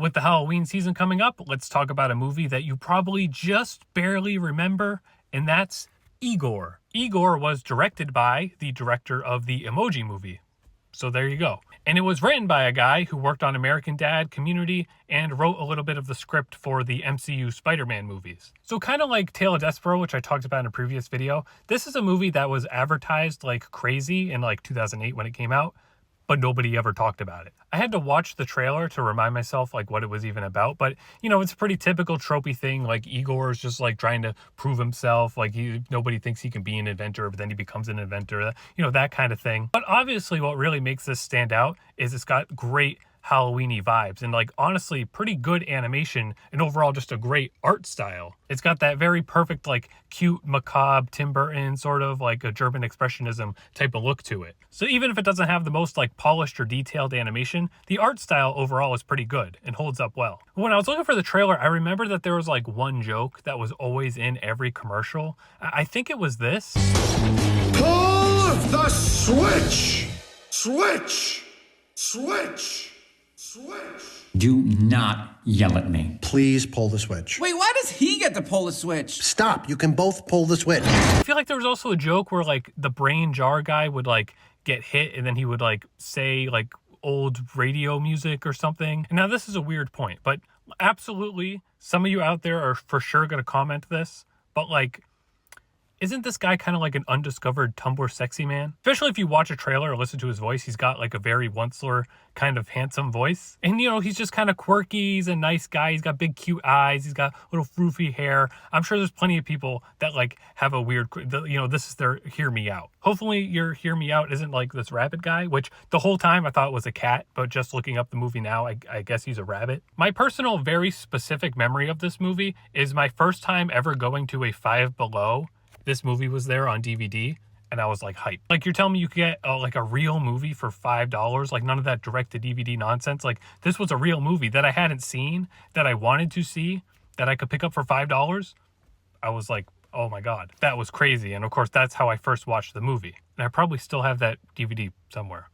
With the Halloween season coming up, let's talk about a movie that you probably just barely remember, and that's Igor. Igor was directed by the director of the Emoji Movie. So there you go. And it was written by a guy who worked on American Dad, Community, and wrote a little bit of the script for the MCU Spider-Man movies. So kind of like Tale of Despero, which I talked about in a previous video, this is a movie that was advertised like crazy in like 2008 when it came out, but nobody ever talked about it. I had to watch the trailer to remind myself like what it was even about, but it's a pretty typical tropey thing. Like Igor is just like trying to prove himself. Like nobody thinks he can be an inventor, but then he becomes an inventor, that kind of thing. But obviously what really makes this stand out is it's got great Halloween-y vibes and like honestly pretty good animation and overall just a great art style. It's got that very perfect like cute macabre Tim Burton sort of like a German expressionism type of look to it. So even if it doesn't have the most like polished or detailed animation, the art style overall is pretty good and holds up well. When I was looking for the trailer, I remember that there was like one joke that was always in every commercial. I think it was this. Pull the switch! Switch! Switch! Switch! Do not yell at me. Please pull the switch. Wait, why does he get to pull the switch? Stop. You can both pull the switch. I feel like there was also a joke where like the brain jar guy would like get hit and then he would like say like old radio music or something. And now this is a weird point, but absolutely some of you out there are for sure going to comment this, but like, isn't this guy kind of like an undiscovered Tumblr sexy man? Especially if you watch a trailer or listen to his voice, he's got like a very Onceler kind of handsome voice. And he's just kind of quirky. He's a nice guy. He's got big cute eyes. He's got little froofy hair. I'm sure there's plenty of people that like have a weird, this is their hear me out. Hopefully your hear me out isn't like this rabbit guy, which the whole time I thought was a cat, but just looking up the movie now, I guess he's a rabbit. My personal, very specific memory of this movie is my first time ever going to a Five Below. This movie was there on DVD and I was like hyped. Like you're telling me you could get like a real movie for $5, like none of that direct to DVD nonsense. Like this was a real movie that I hadn't seen, that I wanted to see, that I could pick up for $5. I was like, oh my God, that was crazy. And of course that's how I first watched the movie. And I probably still have that DVD somewhere.